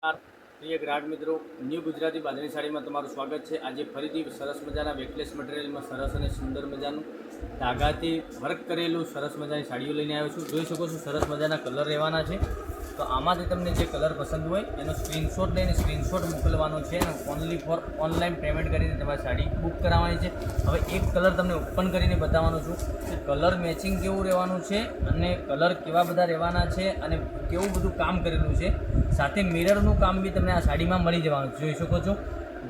પ્રિય ગ્રાહક મિત્રો, ન્યૂ ગુજરાતી બાંધણી સાડીમાં તમારું સ્વાગત છે। આજે ફરીથી સરસ મજાના વેકલેસ મટીરિયલમાં સરસ અને સુંદર મજાનું ધાગાથી વર્ક કરેલું સરસ મજાની સાડીઓ લઈને આવ્યો છું। જોઈ શકો છો સરસ મજાના કલર રહેવાના છે। તો આમાંથી તમને જે કલર પસંદ હોય એનો સ્ક્રીનશોટ લઈને સ્ક્રીનશોટ મોકલવાનો છે અને ઓનલી ફોર ઓનલાઈન પેમેન્ટ કરીને તમારી સાડી બુક કરાવવાની છે। હવે એક કલર તમને ઓપન કરીને બતાવવાનો છું કે કલર મેચિંગ કેવું રહેવાનું છે અને કલર કેવા બધા રહેવાના છે અને કેવું બધું કામ કરેલું છે। સાથે મિરરનું કામ બી તમને આ સાડીમાં મળી જવાનું જોઈ શકો છો।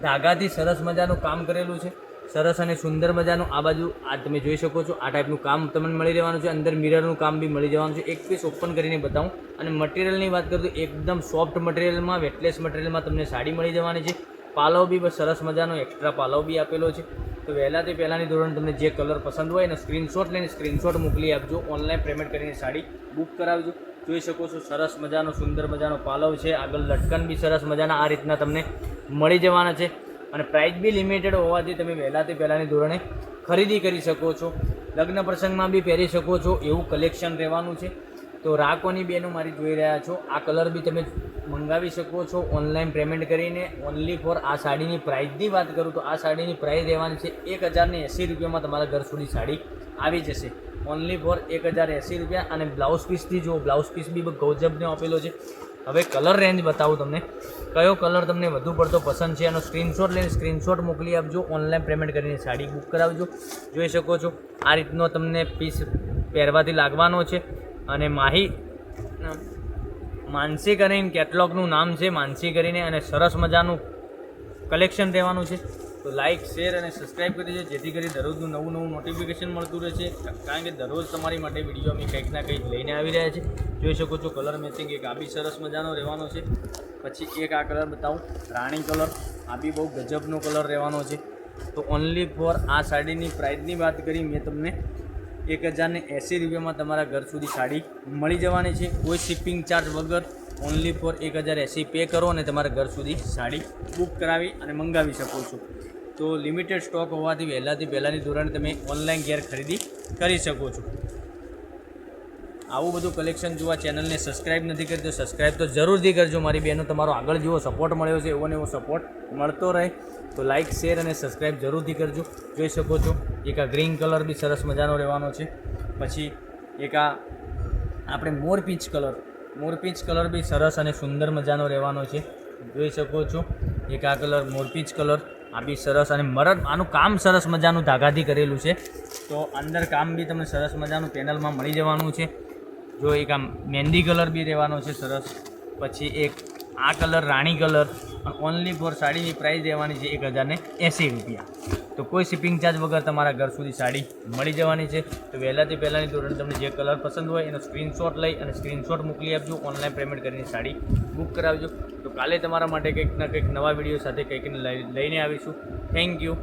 ધાગાથી સરસ મજાનું કામ કરેલું છે, સરસ અને સુંદર મજાનું। આ બાજુ આ તમે જોઈ શકો છો, આ ટાઈપનું કામ તમને મળી રહેવાનું છે। અંદર મિરરનું કામ બી મળી જવાનું છે। એક પીસ ઓપન કરીને બતાવું અને મટીરિયલની વાત કરું તો એકદમ સોફ્ટ મટીરિયલમાં, વેટલેસ મટીરિયલમાં તમને સાડી મળી જવાની છે। પાલવ બી બસ સરસ મજાનો એક્સ્ટ્રા પાલવ બી આપેલો છે। તો વહેલાથી પહેલાંની ધોરણ તમને જે કલર પસંદ હોય એનો સ્ક્રીનશોટ લઈને સ્ક્રીનશોટ મોકલી આપજો, ઓનલાઈન પેમેન્ટ કરીને સાડી બુક કરાવજો। જોઈ શકો છો સરસ મજાનો સુંદર મજાનો પાલવ છે, આગળ લટકન બી સરસ મજાના આ રીતના તમને મળી જવાના છે અને પ્રાઇસ બી લિમિટેડ હોવાથી તમે વહેલાથી પહેલાંની ધોરણે ખરીદી કરી શકો છો। લગ્ન પ્રસંગમાં બી પહેરી શકો છો એવું કલેક્શન રહેવાનું છે। તો રાખવાની બેનો મારી જોઈ રહ્યા છો, આ કલર બી તમે મંગાવી શકો છો ઓનલાઈન પેમેન્ટ કરીને। ઓનલી ફોર આ સાડીની પ્રાઇસની વાત કરું તો આ સાડીની પ્રાઇસ રહેવાની છે 1080 રૂપિયામાં તમારા ઘર સુધી સાડી આવી જશે। ઓનલી ફોર 1080 રૂપિયા। અને બ્લાઉઝ પીસથી જો બ્લાઉઝ પીસ બી ગૌજબને આપેલો છે। હવે કલર રેન્જ બતાવું તમને, કયો કલર તમને વધુ પડતો પસંદ છે એનો સ્ક્રીનશોટ લઈને સ્ક્રીનશોટ મોકલી આપજો, ઓનલાઈન પેમેન્ટ કરીને સાડી બુક કરાવજો। જોઈ શકો છો આ રીતનો તમને પીસ પહેરવાથી લાગવાનો છે અને માનસી કરીને કેટલોગનું નામ છે, માનસી કરીને, અને સરસ મજાનું કલેક્શન રહેવાનું છે। તો લાઇક, શેર અને સબસ્ક્રાઈબ કરી દેજો જેથી કરી દરરોજનું નવું નોટિફિકેશન મળતું રહે છે, કારણ કે દરરોજ તમારી માટે વિડીયો અમે કંઈક ના કંઈક લઈને આવી રહ્યા છે। જોઈ શકો છો કલર મેચિંગ એક આ બી સરસ મજાનો રહેવાનો છે। પછી એક આ કલર બતાવું, રાણી કલર, આ બી બહુ ગજબનો કલર રહેવાનો છે। તો ઓનલી ફોર આ સાડીની પ્રાઇસની વાત કરી મેં તમને 1080 રૂપિયામાં તમારા ઘર સુધી સાડી મળી જવાની છે, કોઈ શિપિંગ ચાર્જ વગર। ઓનલી ફોર 1080 પે કરો અને તમારા ઘર સુધી સાડી બુક કરાવી અને મંગાવી શકો છો। તો લિમિટેડ સ્ટોક હોવાથી વહેલાથી પહેલાંની ધોરણે તમે ઓનલાઈન ઘેર ખરીદી કરી શકો છો। આવું બધું કલેક્શન જોવા ચેનલને સબસ્ક્રાઈબ નથી કરી તો સબસ્ક્રાઈબ તો જરૂરથી કરજો મારી બહેનો, તમારો આગળ જેવો સપોર્ટ મળ્યો છે એવો ને એવો સપોર્ટ મળતો રહે। તો લાઇક, શેર અને સબસ્ક્રાઈબ જરૂરથી કરજો। જોઈ શકો છો એક આ ગ્રીન કલર બી સરસ મજાનો રહેવાનો છે। પછી એક આ આપણે મોરપીંચ કલર બી સરસ અને સુંદર મજાનો રહેવાનો છે। જોઈ શકો છો એક આ કલર મોરપીંચ કલર, આ બી સરસ અને આનું કામ સરસ મજાનું ધાગાથી કરેલું છે। તો અંદર કામ બી તમને સરસ મજાનું પેનલમાં મળી જવાનું છે। જો એક આ મહેંદી કલર બી રહેવાનો છે સરસ। પછી એક આ colour Rani colour, only for સાડીની price રહેવાની છે 1080 રૂપિયા। તો કોઈ શિપિંગ ચાર્જ વગર તમારા ઘર સુધી સાડી મળી જવાની છે। તો વહેલાથી પહેલાંની ધોરણે તમને જે કલર પસંદ હોય એનો સ્ક્રીનશોટ લઈ અને સ્ક્રીનશોટ મોકલી આપજો, ઓનલાઈન પેમેન્ટ કરીને સાડી બુક કરાવજો। તો કાલે તમારા માટે કંઈક ના કંઈક નવા વિડીયો સાથે કંઈક લઈને આવીશું। Thank you.